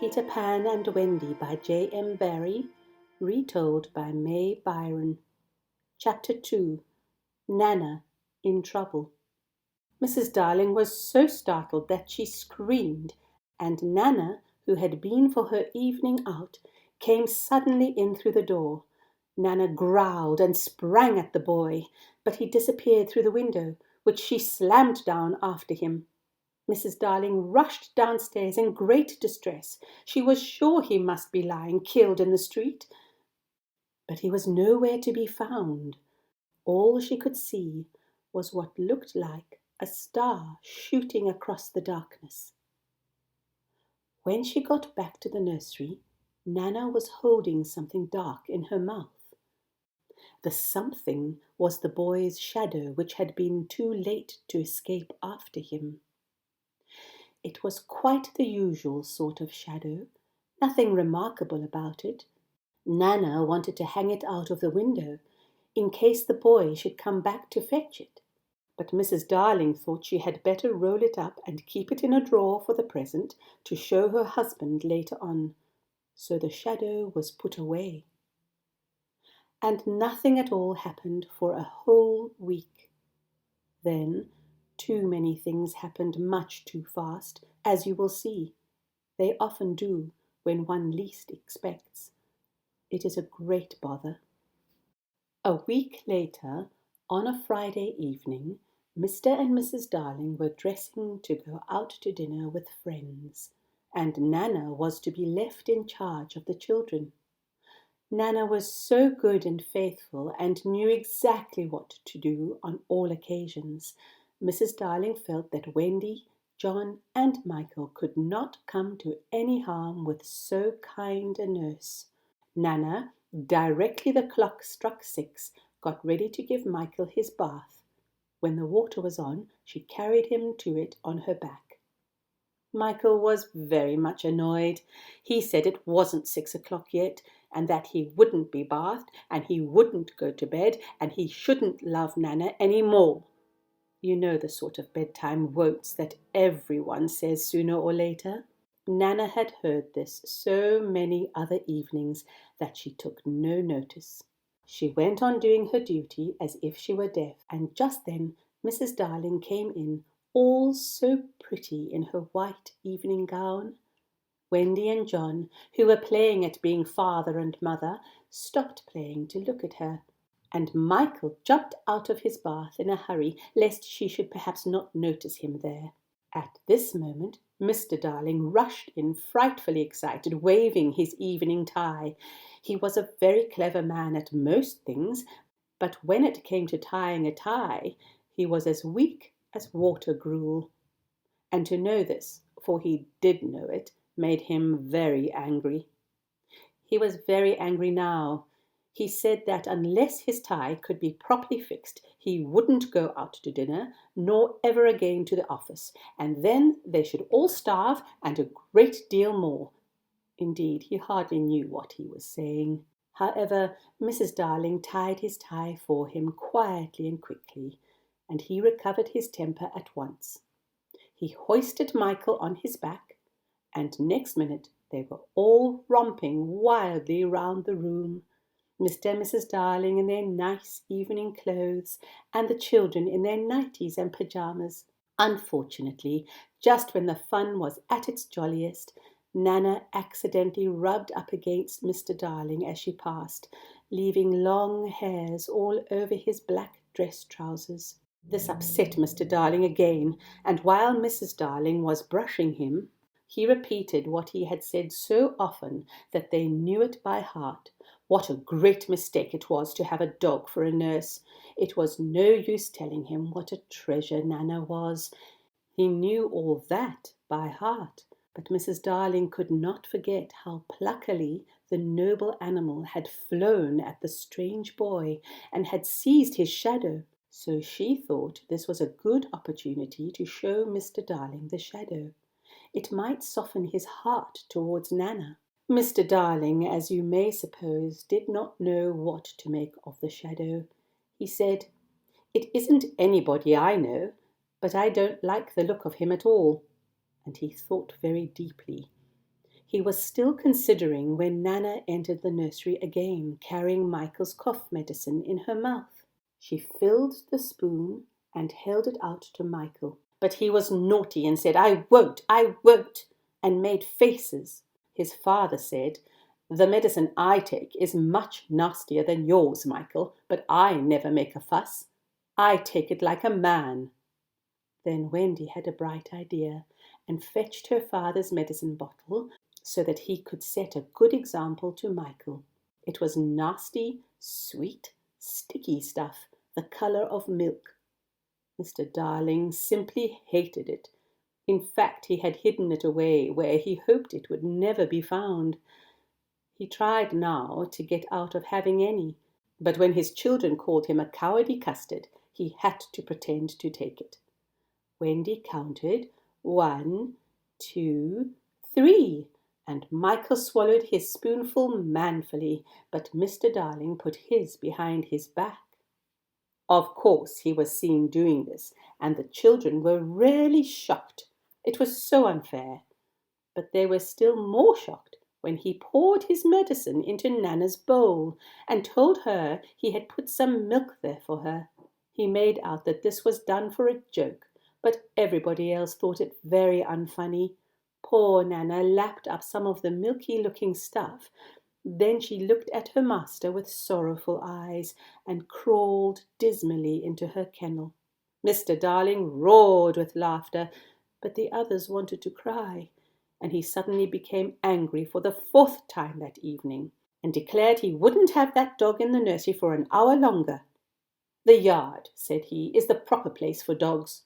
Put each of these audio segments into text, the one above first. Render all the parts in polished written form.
Peter Pan and Wendy by J.M. Barrie, retold by May Byron. Chapter 2. Nana in Trouble. Mrs. Darling was so startled that she screamed, and Nana, who had been for her evening out, came suddenly in through the door. Nana growled and sprang at the boy, but he disappeared through the window, which she slammed down after him. Mrs. Darling rushed downstairs in great distress. She was sure he must be lying killed in the street, but he was nowhere to be found. All she could see was what looked like a star shooting across the darkness. When she got back to the nursery, Nana was holding something dark in her mouth. The something was the boy's shadow, which had been too late to escape after him. It was quite the usual sort of shadow, nothing remarkable about it. Nana wanted to hang it out of the window, in case the boy should come back to fetch it. But Mrs. Darling thought she had better roll it up and keep it in a drawer for the present to show her husband later on. So the shadow was put away. And nothing at all happened for a whole week. Then too many things happened much too fast, as you will see. They often do when one least expects. It is a great bother. A week later, on a Friday evening, Mr. and Mrs. Darling were dressing to go out to dinner with friends, and Nana was to be left in charge of the children. Nana was so good and faithful and knew exactly what to do on all occasions. Mrs. Darling felt that Wendy, John, and Michael could not come to any harm with so kind a nurse. Nana, directly the clock struck 6, got ready to give Michael his bath. When the water was on, she carried him to it on her back. Michael was very much annoyed. He said it wasn't 6 o'clock yet, and that he wouldn't be bathed, and he wouldn't go to bed, and he shouldn't love Nana any more. You know the sort of bedtime won'ts that everyone says sooner or later. Nana had heard this so many other evenings that she took no notice. She went on doing her duty as if she were deaf, and just then Mrs. Darling came in, all so pretty in her white evening gown. Wendy and John, who were playing at being father and mother, stopped playing to look at her, and Michael jumped out of his bath in a hurry, lest she should perhaps not notice him there. At this moment, Mr. Darling rushed in, frightfully excited, waving his evening tie. He was a very clever man at most things, but when it came to tying a tie, he was as weak as water gruel. And to know this, for he did know it, made him very angry. He was very angry now. He said that unless his tie could be properly fixed, he wouldn't go out to dinner, nor ever again to the office, and then they should all starve, and a great deal more. Indeed, he hardly knew what he was saying. However, Mrs. Darling tied his tie for him quietly and quickly, and he recovered his temper at once. He hoisted Michael on his back, and next minute they were all romping wildly round the room. Mr. and Mrs. Darling in their nice evening clothes, and the children in their nighties and pyjamas. Unfortunately, just when the fun was at its jolliest, Nana accidentally rubbed up against Mr. Darling as she passed, leaving long hairs all over his black dress trousers. This upset Mr. Darling again, and while Mrs. Darling was brushing him, he repeated what he had said so often that they knew it by heart. What a great mistake it was to have a dog for a nurse. It was no use telling him what a treasure Nana was. He knew all that by heart, but Mrs. Darling could not forget how pluckily the noble animal had flown at the strange boy and had seized his shadow. So she thought this was a good opportunity to show Mr. Darling the shadow. It might soften his heart towards Nana. Mr. Darling, as you may suppose, did not know what to make of the shadow. He said, "It isn't anybody I know, but I don't like the look of him at all." And he thought very deeply. He was still considering when Nana entered the nursery again, carrying Michael's cough medicine in her mouth. She filled the spoon and held it out to Michael. But he was naughty and said, I won't, and made faces. His father said, the medicine I take is much nastier than yours, Michael, but I never make a fuss. I take it like a man. Then Wendy had a bright idea and fetched her father's medicine bottle so that he could set a good example to Michael. It was nasty, sweet, sticky stuff, the colour of milk. Mr. Darling simply hated it. In fact, he had hidden it away where he hoped it would never be found. He tried now to get out of having any, but when his children called him a cowardly custard, he had to pretend to take it. Wendy counted 1, 2, 3, and Michael swallowed his spoonful manfully, but Mr. Darling put his behind his back. Of course he was seen doing this, and the children were really shocked. It was so unfair. But they were still more shocked when he poured his medicine into Nana's bowl and told her he had put some milk there for her. He made out that this was done for a joke, but everybody else thought it very unfunny. Poor Nana lapped up some of the milky-looking stuff. Then she looked at her master with sorrowful eyes and crawled dismally into her kennel. Mr. Darling roared with laughter, but the others wanted to cry, and he suddenly became angry for the 4th time that evening, and declared he wouldn't have that dog in the nursery for an hour longer. The yard, said he, is the proper place for dogs.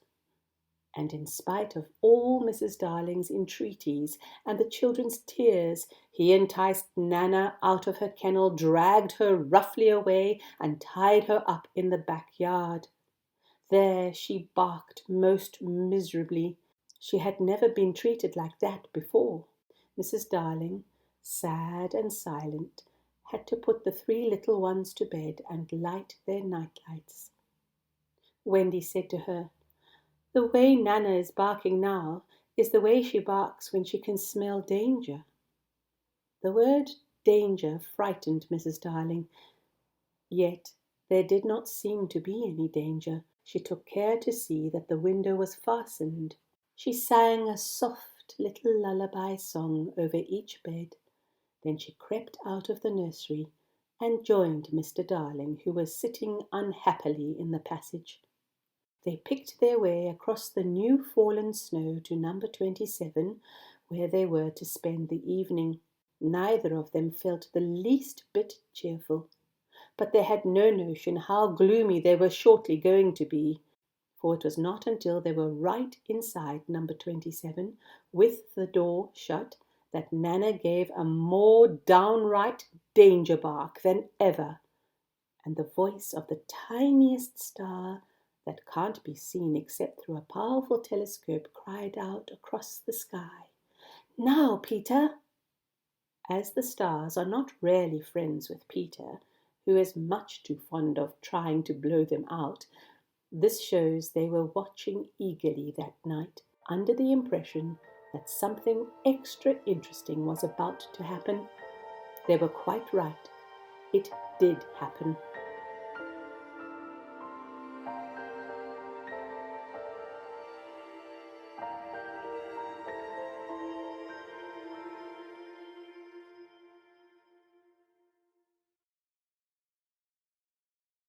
And in spite of all Mrs. Darling's entreaties and the children's tears, he enticed Nana out of her kennel, dragged her roughly away, and tied her up in the backyard. There she barked most miserably. She had never been treated like that before. Mrs. Darling, sad and silent, had to put the 3 little ones to bed and light their night lights. Wendy said to her, the way Nana is barking now is the way she barks when she can smell danger. The word danger frightened Mrs. Darling, yet there did not seem to be any danger. She took care to see that the window was fastened. She sang a soft little lullaby song over each bed. Then she crept out of the nursery and joined Mr. Darling, who was sitting unhappily in the passage. They picked their way across the new fallen snow to number 27, where they were to spend the evening. Neither of them felt the least bit cheerful, but they had no notion how gloomy they were shortly going to be, for it was not until they were right inside number 27, with the door shut, that Nana gave a more downright danger bark than ever, and the voice of the tiniest star that can't be seen except through a powerful telescope cried out across the sky, Now, Peter! As the stars are not rarely friends with Peter, who is much too fond of trying to blow them out, this shows they were watching eagerly that night, under the impression that something extra interesting was about to happen. They were quite right. It did happen.